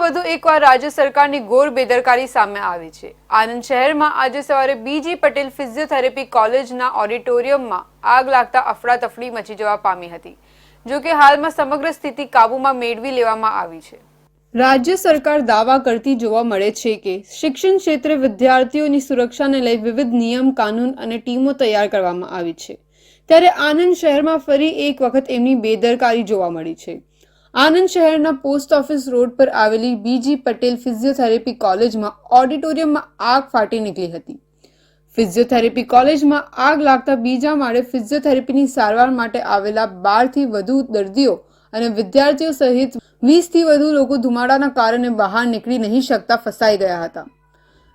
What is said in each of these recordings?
વધુ એકવાર રાજ્ય સરકારની ઘોર બેદરકારી સામે આવી છે। આનંદ શહેરમાં આજે સવારે બીજી પટેલ ફિઝિયોથેરાપી કોલેજના ઓડિટોરિયમમાં આગ લાગતા અફડાતફડી મચી જવા પામી હતી। જો કે હાલમાં સમગ્ર સ્થિતિ કાબૂમાં મેળવી લેવામાં આવી છે। રાજ્ય સરકાર દાવા કરતી જોવા મળે છે કે શિક્ષણ ક્ષેત્રે વિદ્યાર્થીઓની સુરક્ષાને લઈ વિવિધ નિયમ, કાનૂન અને ટીમો તૈયાર કરવામાં આવી છે, ત્યારે આનંદ શહેરમાં ફરી એક વખત એમની બેદરકારી જોવા મળી છે। આનંદ શહેરના પોસ્ટ ઓફિસ રોડ પર આવેલી બીજી પટેલ ફિઝિયોથેરાપી કોલેજમાં ઓડિટોરિયમમાં આગ ફાટી નીકળી હતી। ફિઝિયોથેરાપી કોલેજમાં આગ લાગતા બીજા માળે ફિઝિયોથેરાપીની સારવાર માટે આવેલા 12 થી વધુ દર્દીઓ અને વિદ્યાર્થીઓ સહિત 20 થી વધુ લોકો ધુમાડાના કારણે બહાર નીકળી નહીં શકતા ફસાઈ ગયા હતા।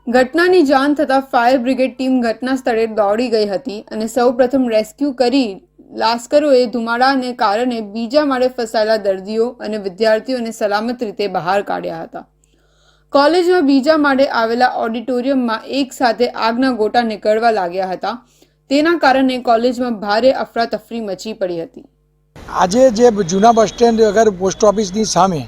ઘટનાની જાણ થતાં ફાયર બ્રિગેડ ટીમ ઘટના સ્થળે દોડી ગઈ હતી અને સૌપ્રથમ રેસ્ક્યુ કરી લાશ્કરોએ ધુમાડાને કારણે બીજા માળે ફસાયેલા દર્દીઓ અને વિદ્યાર્થીઓને સલામત રીતે બહાર કાઢ્યા હતા। કોલેજમાં બીજા માળે આવેલા ઓડિટોરિયમમાં એક સાથે આગના ગોટા નીકળવા લાગ્યા હતા, તેના કારણે કોલેજમાં ભારે અફરાતફરી મચી પડી હતી। આજે જે જૂના બસ સ્ટેન્ડ અગર પોસ્ટ ઓફિસની સામે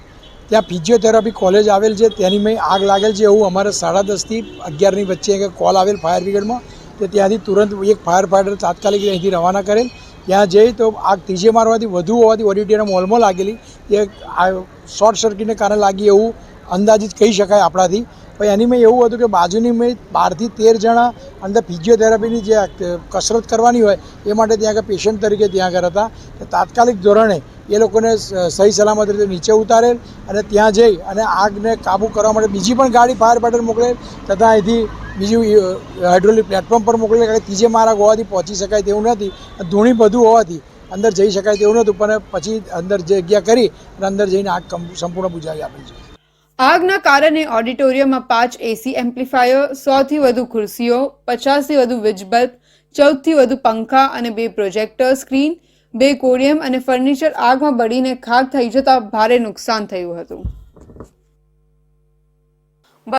ત્યાં ફિઝિયોથેરાપી કોલેજ આવેલ છે, તેની મેં આગ લાગેલ છે એવું અમારે 10:30 થી 11ની વચ્ચે કોલ આવેલ ફાયર બ્રિગેડમાં। તો ત્યાંથી તુરંત એક ફાયર ફાઈટર તાત્કાલિક અહીંથી રવાના કરેલ। ત્યાં જઈ તો આગ ત્રીજે માળવાથી વધુ હોવાથી ઓડિટોરિયમ હોલમાં લાગેલી એ શોર્ટ સર્કિટને કારણે લાગી એવું અંદાજિત કહી શકાય આપણાથી। પણ એની મેં એવું હતું કે બાજુની મેં 12 થી 13 જણા અંદર ફિઝિયોથેરાપીની જે કસરત કરવાની હોય એ માટે ત્યાં આગળ પેશન્ટ તરીકે ત્યાં આગળ હતા। તાત્કાલિક ધોરણે એ લોકોને સહી સલામત રીતે નીચે ઉતારેલ અને ત્યાં જઈ અને આગને કાબૂ કરવા માટે બીજી પણ ગાડી ફાયર ફાઈટર મોકલેલ તથા અહીંથી બીજું હાઇડ્રોલિક પ્લેટફોર્મ પર મોકલેલ કે ત્રીજે માળા હોવાથી પહોંચી શકાય તેવું નથી, ધૂણી બધું હોવાથી અંદર જઈ શકાય તેવું નહોતું, પણ પછી અંદર જગ્યા કરી અને અંદર જઈને આગ સંપૂર્ણ બુઝાવી આપેલ છે। આગના કારણે ઓડિટોરિયમમાં 5 એસી એમ્પ્લીફાયર, 100 થી વધુ ખુરશીઓ, 50 થી વધુ વીજ બલ્બ, 14 થી વધુ પંખા અને 2 પ્રોજેક્ટર સ્ક્રીન, 2 કોડિયમ અને ફર્નિચર આગમાં બળીને ખાક થઈ જતા ભારે નુકસાન થયું હતું।